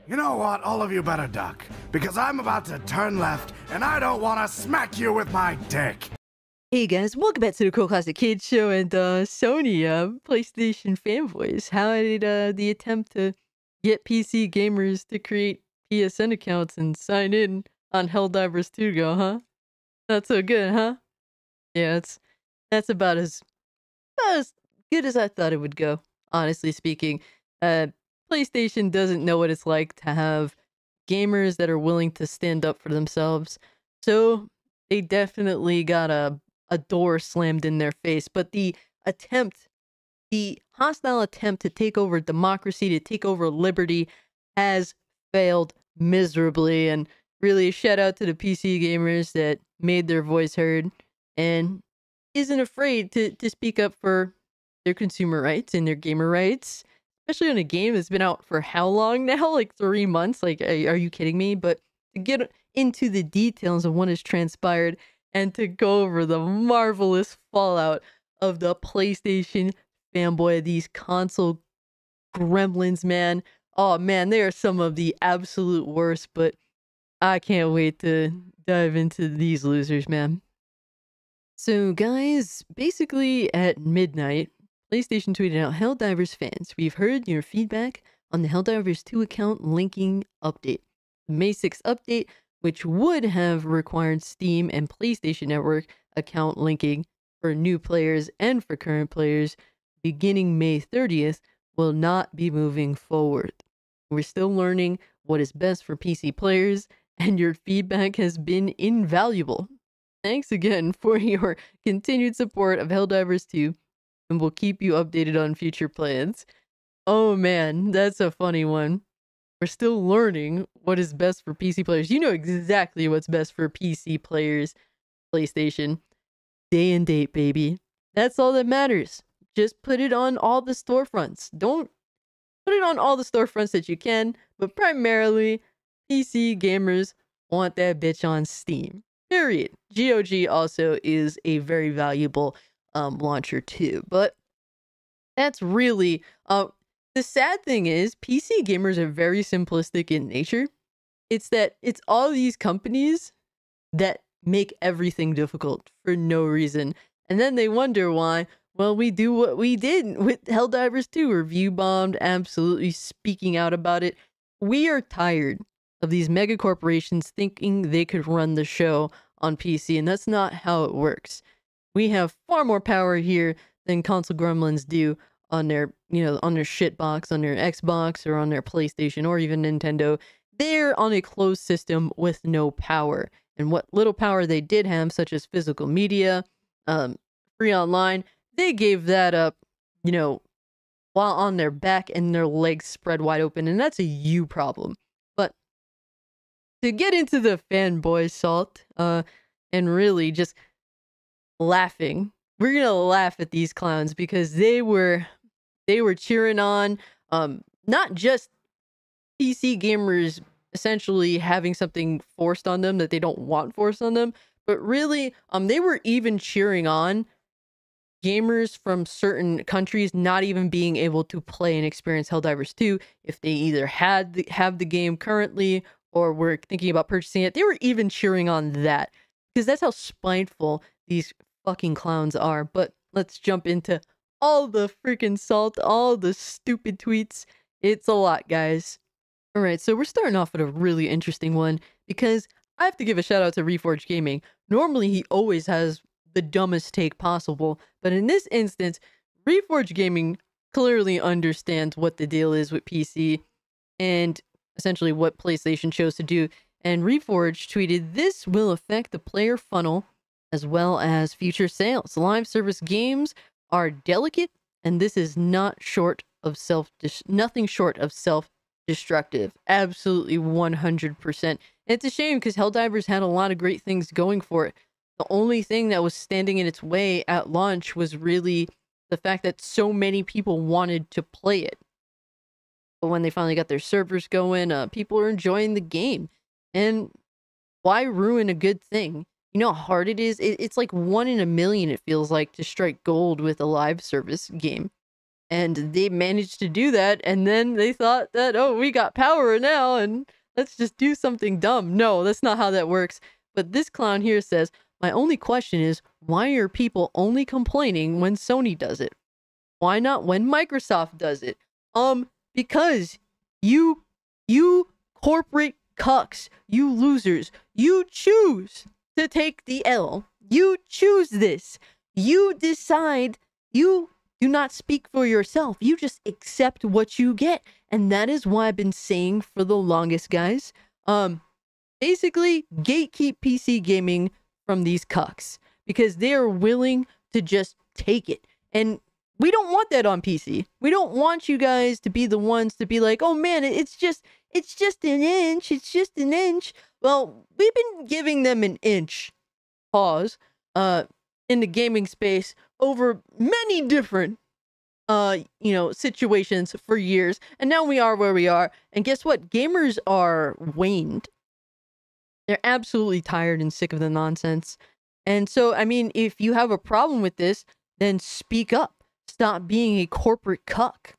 You know what? All of you better duck, because I'm about to turn left, and I don't want to smack you with my dick. Hey guys, welcome back to the Cool Classic Kids Show and Sony PlayStation Fanboys. How did the attempt to get PC gamers to create PSN accounts and sign in on Helldivers 2 go, huh? Not so good, huh? Yeah, that's about as good as I thought it would go, honestly speaking. Uh, PlayStation doesn't know what it's like to have gamers that are willing to stand up for themselves. So they definitely got a door slammed in their face. But the hostile attempt to take over democracy, to take over liberty, has failed miserably. And really, shout out to the PC gamers that made their voice heard and isn't afraid to speak up for their consumer rights and their gamer rights, especially on a game that's been out for how long now? Like 3 months? Like, are you kidding me? But to get into the details of what has transpired and to go over the marvelous fallout of the PlayStation fanboy, these console gremlins, man. Oh man, they are some of the absolute worst, but I can't wait to dive into these losers, man. So, guys, basically at midnight, PlayStation tweeted out, Helldivers fans, we've heard your feedback on the Helldivers 2 account linking update. The May 6th update, which would have required Steam and PlayStation Network account linking for new players and for current players beginning May 30th, will not be moving forward. We're still learning what is best for PC players, and your feedback has been invaluable. Thanks again for your continued support of Helldivers 2, and we'll keep you updated on future plans. Oh man, that's a funny one. We're still learning what is best for PC players. You know exactly what's best for PC players, PlayStation. Day and date, baby. That's all that matters. Just put it on all the storefronts. Don't put it on all the storefronts that you can, but primarily, PC gamers want that bitch on Steam. Period. GOG also is a very valuable launcher too, but that's really the sad thing is PC gamers are very simplistic in nature. It's that it's all these companies that make everything difficult for no reason. And then they wonder why, well, we do what we did with Helldivers 2, review bombed, absolutely speaking out about it. We are tired of these mega corporations thinking they could run the show on PC, and that's not how it works. We have far more power here than console gremlins do on their, on their shitbox, on their Xbox, or on their PlayStation, or even Nintendo. They're on a closed system with no power. And what little power they did have, such as physical media, free online, they gave that up, while on their back and their legs spread wide open. And that's a you problem. But to get into the fanboy salt, and really just laughing, we're gonna laugh at these clowns because they were cheering on, not just PC gamers essentially having something forced on them that they don't want forced on them, but really, they were even cheering on gamers from certain countries not even being able to play and experience Helldivers 2 if they either have the game currently or were thinking about purchasing it. They were even cheering on that because that's how spiteful these fucking clowns are. But let's jump into all the freaking salt, all the stupid tweets. It's a lot, guys. All right, so we're starting off with a really interesting one because I have to give a shout out to Reforged Gaming. Normally, he always has the dumbest take possible, but in this instance, Reforged Gaming clearly understands what the deal is with PC and essentially what PlayStation chose to do. And Reforged tweeted, "This will affect the player funnel as well as future sales. Live service games are delicate, and this is nothing short of self-destructive." Absolutely 100%. And it's a shame because Helldivers had a lot of great things going for it. The only thing that was standing in its way at launch was really the fact that so many people wanted to play it. But when they finally got their servers going, people are enjoying the game. And why ruin a good thing? You know how hard it is? It's like 1 in a million, it feels like, to strike gold with a live service game. And they managed to do that, and then they thought that, oh, we got power now, and let's just do something dumb. No, that's not how that works. But this clown here says, my only question is, why are people only complaining when Sony does it? Why not when Microsoft does it? Because you corporate cucks, you losers, you choose to take the L. You choose this. You decide. You do not speak for yourself. You just accept what you get. And that is why I've been saying for the longest, guys. Basically, gatekeep PC gaming from these cucks because they are willing to just take it. And we don't want that on PC. We don't want you guys to be the ones to be like, oh man, it's just an inch. It's just an inch. Well, we've been giving them an inch, pause, in the gaming space over many different, situations for years. And now we are where we are. And guess what? Gamers are waned. They're absolutely tired and sick of the nonsense. And so, I mean, if you have a problem with this, then speak up. Stop being a corporate cuck.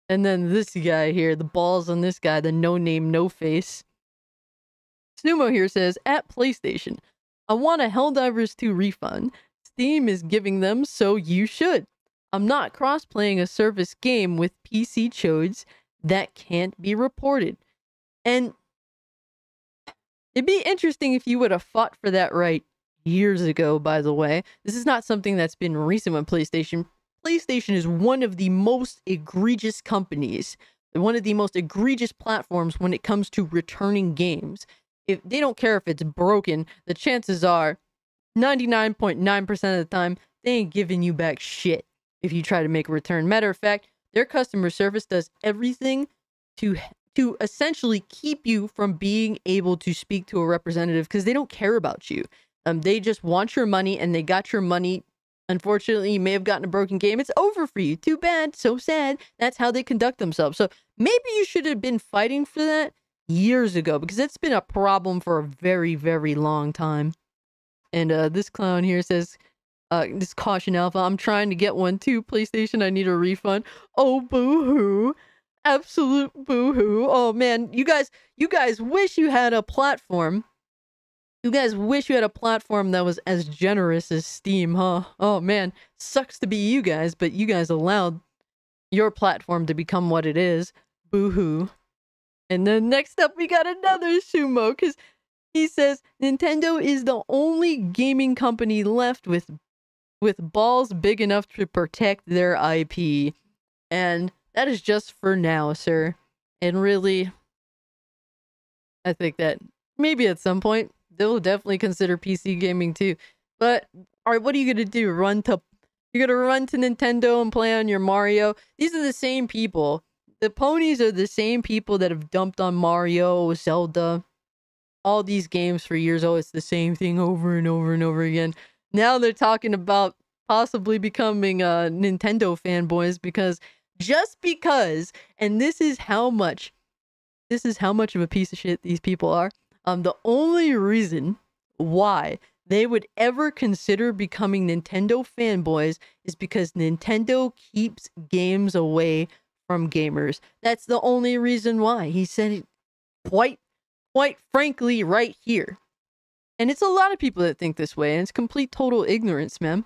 And then this guy here, the balls on this guy, the no name, no face. Sumo here says, at PlayStation, I want a Helldivers 2 refund. Steam is giving them, so you should. I'm not cross-playing a service game with PC chodes that can't be reported. And it'd be interesting if you would have fought for that right years ago, by the way. This is not something that's been recent with PlayStation. PlayStation is one of the most egregious companies, one of the most egregious platforms when it comes to returning games. If they don't care if it's broken, the chances are 99.9% of the time, they ain't giving you back shit if you try to make a return. Matter of fact, their customer service does everything to essentially keep you from being able to speak to a representative because they don't care about you. They just want your money, and they got your money. Unfortunately, you may have gotten a broken game. It's over for you. Too bad. So sad. That's how they conduct themselves. So maybe you should have been fighting for that years ago because it's been a problem for a very, very long time. And this clown here says, this Caution Alpha, I'm trying to get one too. PlayStation, I need a refund. Oh, boo-hoo. Absolute boo-hoo. Oh, man. You guys wish you had a platform. You guys wish you had a platform that was as generous as Steam, huh? Oh, man. Sucks to be you guys, but you guys allowed your platform to become what it is. Boo-hoo. And then next up, we got another Sumo, because he says, Nintendo is the only gaming company left with balls big enough to protect their IP. And that is just for now, sir. And really, I think that maybe at some point, they'll definitely consider PC gaming too. But, alright, what are you gonna do? You're gonna run to Nintendo and play on your Mario? These are the same people. The ponies are the same people that have dumped on Mario, Zelda, all these games for years. Oh, it's the same thing over and over and over again. Now they're talking about possibly becoming Nintendo fanboys just because, and this is how much of a piece of shit these people are. The only reason why they would ever consider becoming Nintendo fanboys is because Nintendo keeps games away from gamers. That's the only reason why. He said it quite frankly right here. And it's a lot of people that think this way, and it's complete total ignorance, man.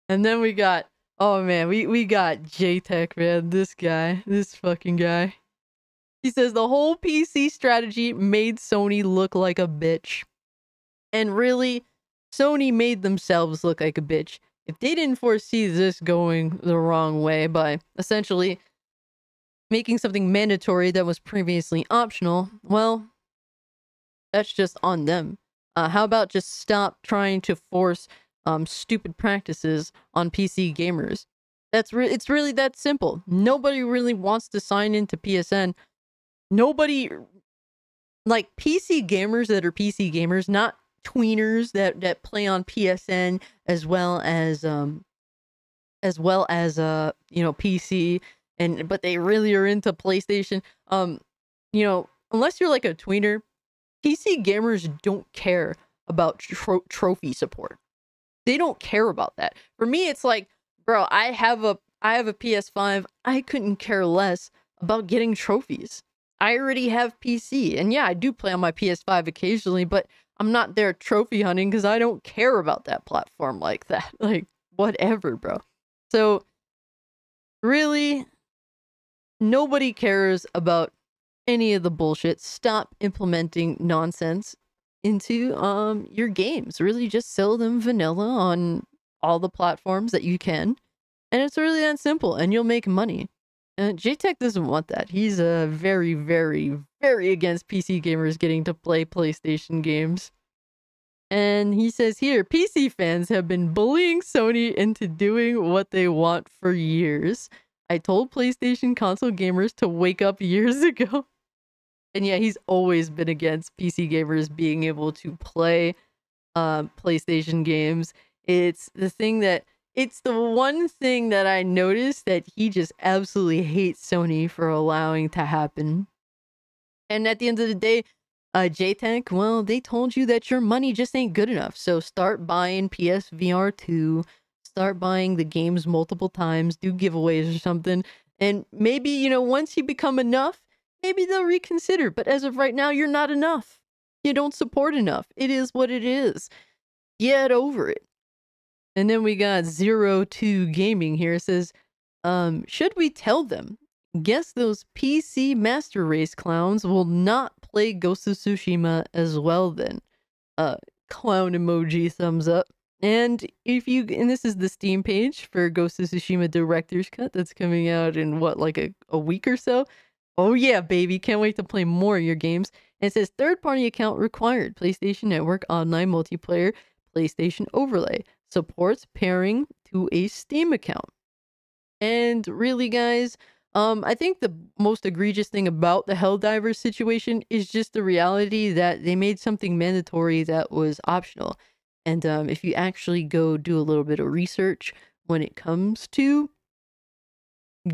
And then we got, oh man, we got J-Tech, man. This fucking guy. He says the whole PC strategy made Sony look like a bitch. And really, Sony made themselves look like a bitch. If they didn't foresee this going the wrong way by essentially making something mandatory that was previously optional, well, that's just on them. How about just stop trying to force stupid practices on PC gamers? It's really that simple. Nobody really wants to sign into PSN. Nobody, like PC gamers that are PC gamers, not tweeners that play on PSN as well as PC, but they really are into PlayStation. Unless you're like a tweener, PC gamers don't care about trophy support. They don't care about that. For me, it's like, bro, I have a I have a PS5. I couldn't care less about getting trophies. I already have PC. And yeah, I do play on my PS5 occasionally, but I'm not there trophy hunting because I don't care about that platform like that. Like, whatever, bro. So, really, nobody cares about any of the bullshit. Stop implementing nonsense into your games. Really just sell them vanilla on all the platforms that you can. And it's really that simple, and you'll make money. And JTech doesn't want that. He's very, very, very against PC gamers getting to play PlayStation games. And he says here, PC fans have been bullying Sony into doing what they want for years. I told PlayStation console gamers to wake up years ago. And yeah, he's always been against PC gamers being able to play PlayStation games. It's the one thing that I noticed that he just absolutely hates Sony for allowing to happen. And at the end of the day, JTank, well, they told you that your money just ain't good enough. So start buying PSVR 2, start buying the games multiple times, do giveaways or something. And maybe, once you become enough, maybe they'll reconsider. But as of right now, you're not enough. You don't support enough. It is what it is. Get over it. And then we got 02 Gaming here. It says, should we tell them? Guess those PC Master Race clowns will not play Ghost of Tsushima as well then. Clown emoji, thumbs up. And and this is the Steam page for Ghost of Tsushima Director's Cut that's coming out in like a week or so. Oh yeah, baby, can't wait to play more of your games. And it says third-party account required. PlayStation Network Online Multiplayer, PlayStation Overlay. Supports pairing to a Steam account. And really, guys, I think the most egregious thing about the Helldivers situation is just the reality that they made something mandatory that was optional. And if you actually go do a little bit of research when it comes to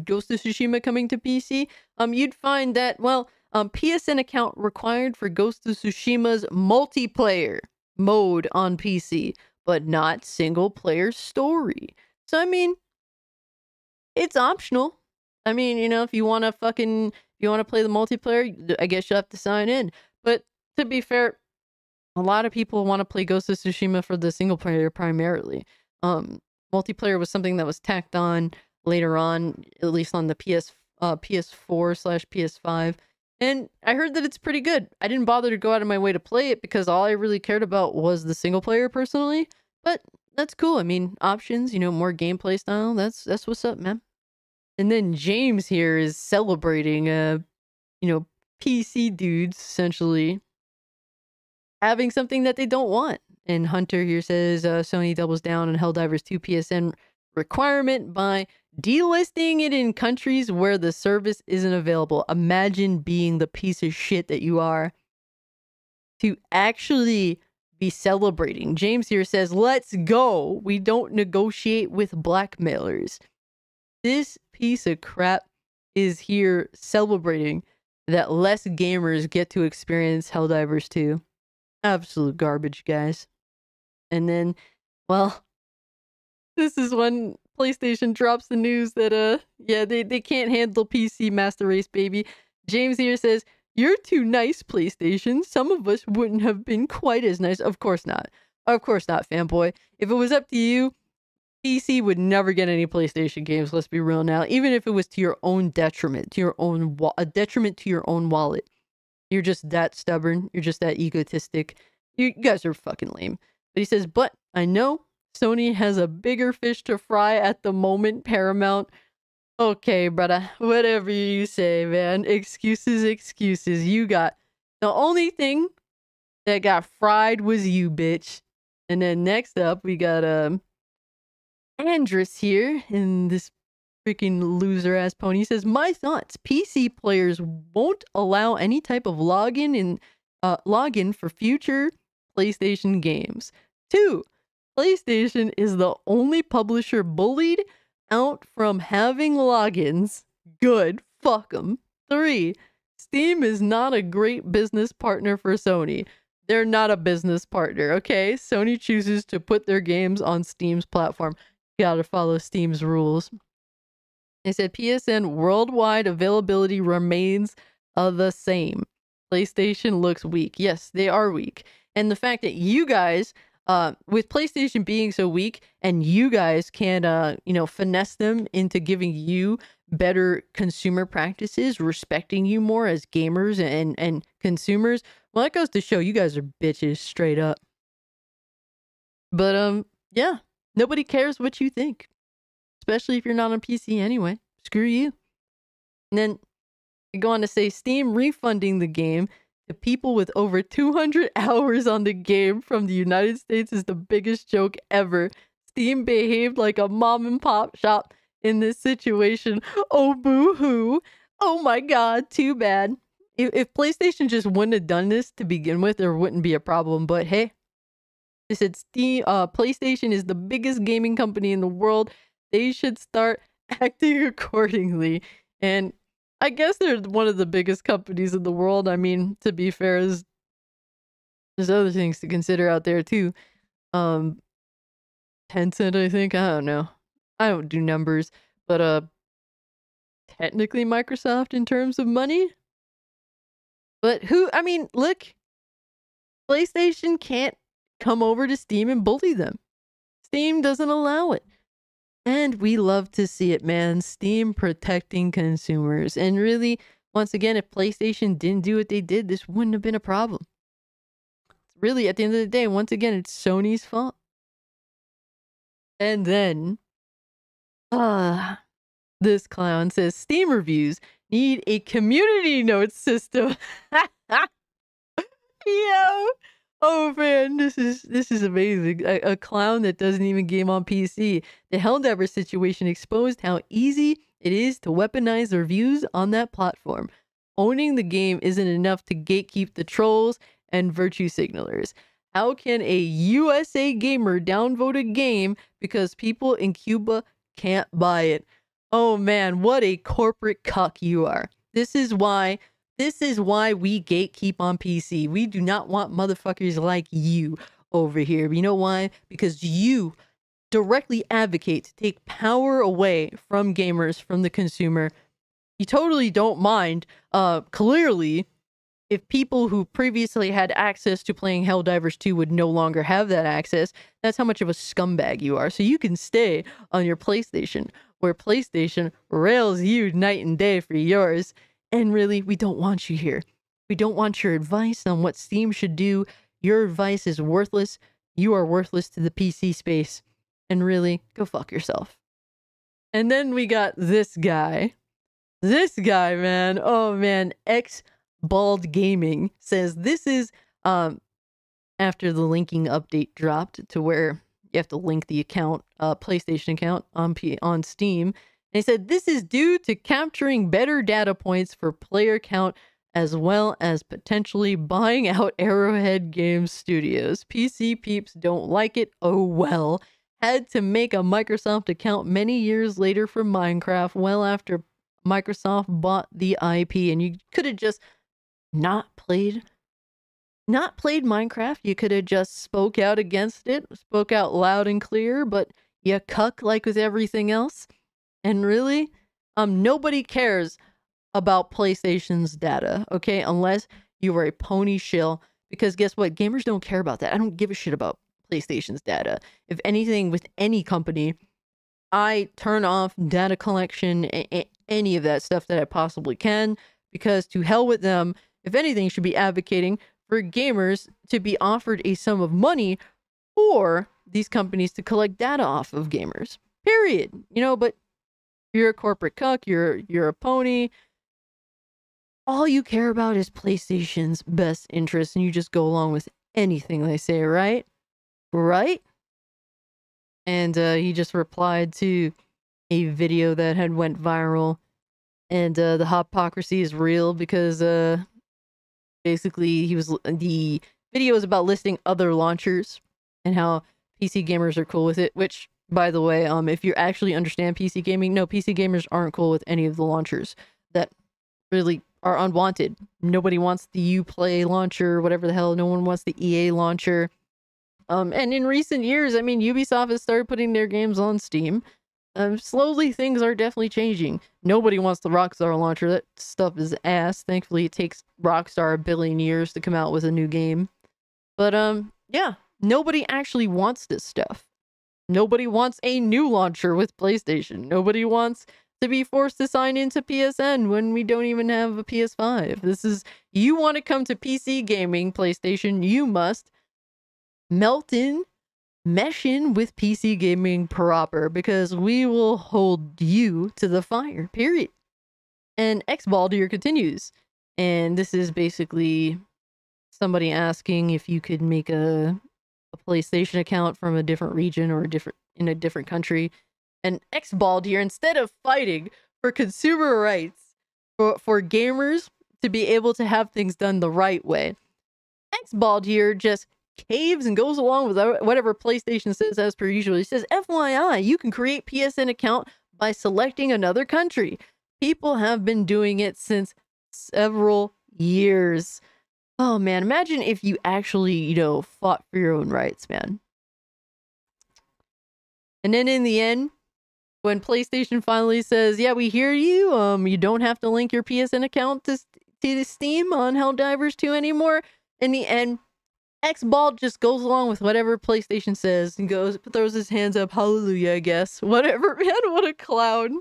Ghost of Tsushima coming to PC, you'd find that, PSN account required for Ghost of Tsushima's multiplayer mode on PC, but not single player story. So, I mean, it's optional. I mean, if you want to play the multiplayer, I guess you'll have to sign in. But to be fair, a lot of people want to play Ghost of Tsushima for the single player primarily. Multiplayer was something that was tacked on later on, at least on the PS4/PS5. And I heard that it's pretty good. I didn't bother to go out of my way to play it because all I really cared about was the single player personally. But that's cool. I mean, options, more gameplay style. That's what's up, man. And then James here is celebrating, PC dudes essentially having something that they don't want. And Hunter here says Sony doubles down on Helldivers 2 PSN requirement by delisting it in countries where the service isn't available. Imagine being the piece of shit that you are to actually be celebrating. James here says, let's go. We don't negotiate with blackmailers. This piece of crap is here celebrating that less gamers get to experience Helldivers 2. Absolute garbage, guys. And then, this is when PlayStation drops the news that, they can't handle PC Master Race, baby. James here says, you're too nice, PlayStation. Some of us wouldn't have been quite as nice. Of course not. Of course not, fanboy. If it was up to you, PC would never get any PlayStation games, let's be real now. Even if it was to your own detriment, a detriment to your own wallet. You're just that stubborn. You're just that egotistic. You guys are fucking lame. But he says, but I know Sony has a bigger fish to fry at the moment, Paramount. Okay, brother. Whatever you say, man. Excuses. You got... The only thing that got fried was you, bitch. And then next up, we got, Andrus here, and this freaking loser-ass pony says, my thoughts, PC players won't allow any type of login for future PlayStation games. 2, PlayStation is the only publisher bullied out from having logins. Good, fuck them. 3, Steam is not a great business partner for Sony. They're not a business partner, okay? Sony chooses to put their games on Steam's platform. You gotta follow Steam's rules. They said PSN worldwide availability remains the same. PlayStation looks weak. Yes, they are weak. And the fact that you guys, with PlayStation being so weak, and you guys can, finesse them into giving you better consumer practices, respecting you more as gamers and consumers, well, that goes to show you guys are bitches straight up. But yeah, nobody cares what you think, especially if you're not on PC anyway. Screw you. And then they go on to say Steam refunding the game to people with over 200 hours on the game from the United States is the biggest joke ever. Steam behaved like a mom and pop shop in this situation. Oh, boo-hoo. Oh my god, too bad. If PlayStation just wouldn't have done this to begin with, there wouldn't be a problem. But hey, they said PlayStation is the biggest gaming company in the world. They should start acting accordingly. And I guess they're one of the biggest companies in the world. I mean, to be fair, there's other things to consider out there too. Tencent, I think. I don't know. I don't do numbers, but technically Microsoft in terms of money. But look, PlayStation can't come over to Steam and bully them. Steam doesn't allow it. And we love to see it, man. Steam protecting consumers. And really, once again, if PlayStation didn't do what they did, this wouldn't have been a problem. Really, at the end of the day, once again, it's Sony's fault. And then, this clown says Steam reviews need a community notes system. Yo. Oh man, this is amazing. A clown that doesn't even game on PC. The Helldivers situation exposed how easy it is to weaponize the reviews on that platform. Owning the game isn't enough to gatekeep the trolls and virtue signalers. How can a USA gamer downvote a game because people in Cuba can't buy it? Oh man, what a corporate cuck you are. This is why we gatekeep on PC. We do not want motherfuckers like you over here. You know why? Because you directly advocate to take power away from gamers, from the consumer. You totally don't mind, clearly, if people who previously had access to playing Helldivers 2 would no longer have that access. That's how much of a scumbag you are. So you can stay on your PlayStation, where PlayStation rails you night and day for yours. And really, we don't want you here. We don't want your advice on what Steam should do. Your advice is worthless. You are worthless to the PC space. And really, go fuck yourself. And then we got this guy. This guy, man. Oh, man. Bald Gaming says this is after the linking update dropped to where you have to link the account, PlayStation account on Steam. They said this is due to capturing better data points for player count as well as potentially buying out Arrowhead Games Studios. PC peeps don't like it. Oh well. Had to make a Microsoft account many years later for Minecraft, well after Microsoft bought the IP, and you could have just not played Minecraft. You could have just spoke out against it, spoke out loud and clear, but you cuck like with everything else. And really, nobody cares about PlayStation's data, okay? Unless you are a pony shill. Because guess what? Gamers don't care about that. I don't give a shit about PlayStation's data. If anything, with any company, I turn off data collection, any of that stuff that I possibly can. Because to hell with them, if anything, should be advocating for gamers to be offered a sum of money for these companies to collect data off of gamers. Period. But you're a corporate cuck, you're a pony. All you care about is PlayStation's best interest, and you just go along with anything they say, right? Right? And he just replied to a video that had went viral, and the hypocrisy is real because basically the video is about listing other launchers and how PC gamers are cool with it, which, by the way, if you actually understand PC gaming, no, PC gamers aren't cool with any of the launchers that really are unwanted. Nobody wants the Uplay launcher, whatever the hell. No one wants the EA launcher. And in recent years, Ubisoft has started putting their games on Steam. slowly things are definitely changing. Nobody wants the Rockstar launcher. That stuff is ass. Thankfully, it takes Rockstar a billion years to come out with a new game. But yeah, nobody actually wants this stuff. Nobody wants a new launcher with PlayStation. Nobody wants to be forced to sign into PSN when we don't even have a PS5. You want to come to PC gaming, PlayStation, you must melt in, mesh in with PC gaming proper, because we will hold you to the fire, period. And Xbaldier continues. And this is basically somebody asking if you could make a PlayStation account from a different region or in a different country. And Xbaldier, instead of fighting for consumer rights for gamers to be able to have things done the right way, Xbaldier just caves and goes along with whatever PlayStation says as per usual. He says, FYI, you can create PSN account by selecting another country. People have been doing it since several years. Oh man, imagine if you actually, fought for your own rights, man. And then in the end, when PlayStation finally says, yeah, we hear you, you don't have to link your PSN account to Steam on Helldivers 2 anymore. In the end, Xbald just goes along with whatever PlayStation says and throws his hands up, hallelujah, I guess. Whatever, man, what a clown.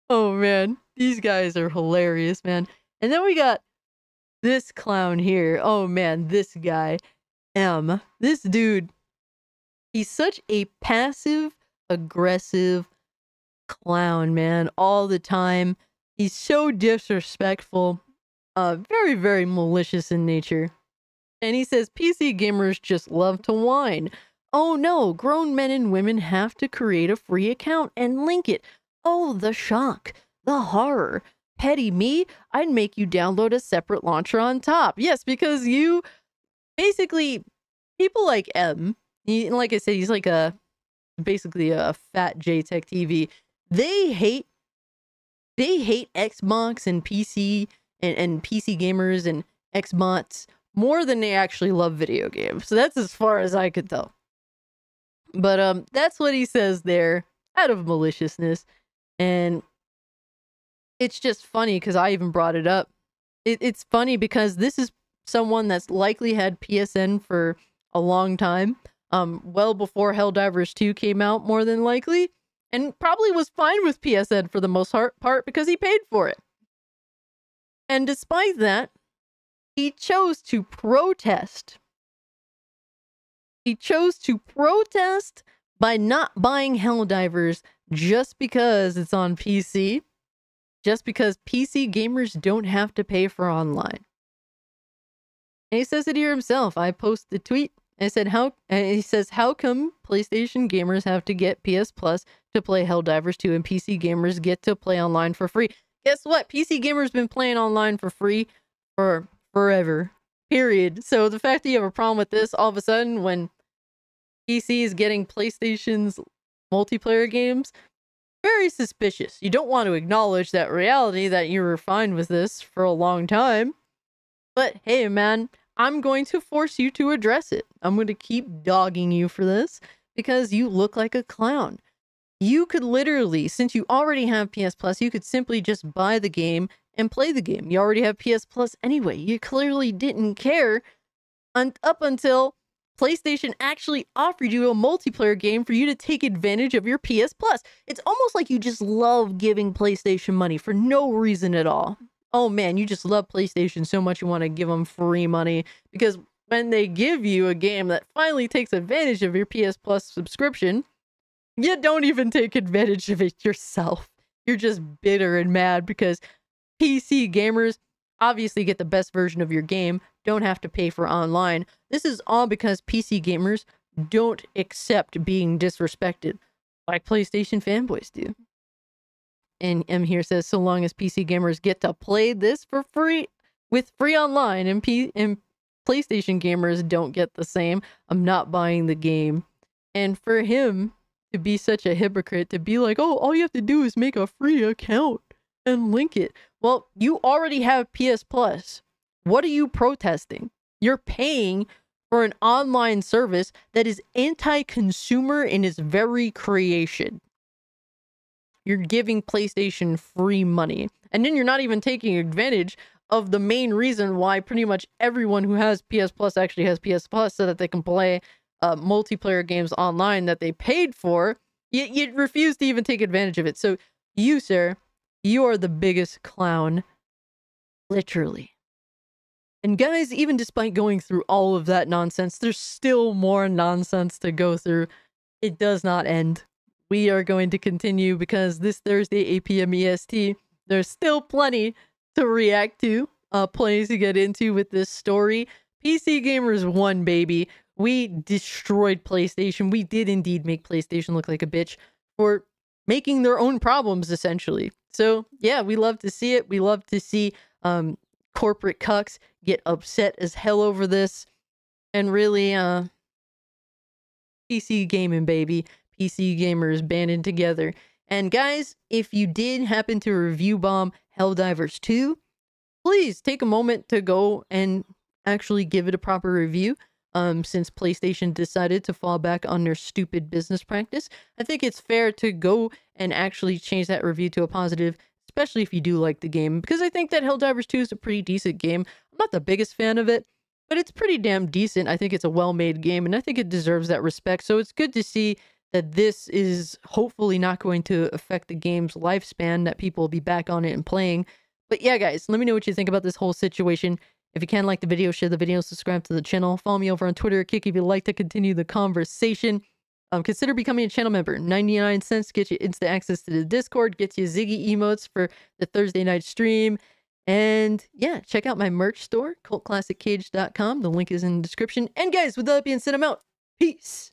Oh man, these guys are hilarious, man. And then we got this clown here. Oh man, this guy, M. This dude, he's such a passive, aggressive clown, man, all the time. He's so disrespectful, very, very malicious in nature. And he says PC gamers just love to whine. Oh no, grown men and women have to create a free account and link it. Oh, the shock, the horror. Petty me, I'd make you download a separate launcher on top. Yes, because you basically, people like M, like I said, he's like basically a fat JTech TV. They hate Xbox and PC and PC gamers and Xbots more than they actually love video games. So that's as far as I could tell. But that's what he says there out of maliciousness. And it's just funny because I even brought it up. It's funny because this is someone that's likely had PSN for a long time, well before Helldivers 2 came out, more than likely, and probably was fine with PSN for the most part because he paid for it. And despite that, he chose to protest. He chose to protest by not buying Helldivers just because it's on PC. Just because PC gamers don't have to pay for online. And he says it here himself. I posted the tweet. I said, he says, how come PlayStation gamers have to get PS Plus to play Helldivers 2 and PC gamers get to play online for free? Guess what? PC gamers been playing online for free for forever. Period. So the fact that you have a problem with this all of a sudden when PC is getting PlayStation's multiplayer games, very suspicious. You don't want to acknowledge that reality that you were fine with this for a long time. But hey, man, I'm going to force you to address it. I'm going to keep dogging you for this because you look like a clown. You could literally, since you already have PS Plus, you could simply just buy the game and play the game. You already have PS Plus anyway. You clearly didn't care up until PlayStation actually offered you a multiplayer game for you to take advantage of your PS Plus. It's almost like you just love giving PlayStation money for no reason at all. Oh man, you just love PlayStation so much you want to give them free money because when they give you a game that finally takes advantage of your PS Plus subscription, you don't even take advantage of it yourself. You're just bitter and mad because PC gamers obviously get the best version of your game, don't have to pay for online. This is all because PC gamers don't accept being disrespected like PlayStation fanboys do. And M here says, so long as PC gamers get to play this for free with free online and PlayStation gamers don't get the same, I'm not buying the game. And for him to be such a hypocrite, to be like, oh, all you have to do is make a free account and link it. Well, you already have PS Plus. What are you protesting? You're paying for an online service that is anti-consumer in its very creation. you're giving PlayStation free money. And then you're not even taking advantage of the main reason why pretty much everyone who has PS Plus actually has PS Plus, so that they can play multiplayer games online that they paid for. You refuse to even take advantage of it. So you, sir, you are the biggest clown. Literally. And guys, even despite going through all of that nonsense, there's still more nonsense to go through. It does not end. We are going to continue because this Thursday, 8 p.m. EST, there's still plenty to react to, plenty to get into with this story. PC Gamers won, baby. We destroyed PlayStation. We did indeed make PlayStation look like a bitch for making their own problems, essentially. So, yeah, we love to see it. We love to see corporate cucks get upset as hell over this. And really, PC gaming, baby. PC gamers banding together. And guys, if you did happen to review bomb Helldivers 2, please take a moment to go and actually give it a proper review. Since PlayStation decided to fall back on their stupid business practice, I think it's fair to go and actually change that review to a positive, especially if you do like the game, because I think that Helldivers 2 is a pretty decent game. I'm not the biggest fan of it, but it's pretty damn decent. I think it's a well-made game, and I think it deserves that respect. So it's good to see that this is hopefully not going to affect the game's lifespan, that people will be back on it and playing. But yeah, guys, let me know what you think about this whole situation. If you can, like the video, share the video, subscribe to the channel. Follow me over on Twitter or Kick if you'd like to continue the conversation. Consider becoming a channel member. 99 cents gets you instant access to the Discord, gets you Ziggy emotes for the Thursday night stream. And yeah, check out my merch store, cultclassiccage.com. The link is in the description. And guys, with that being said, I'm out. Peace.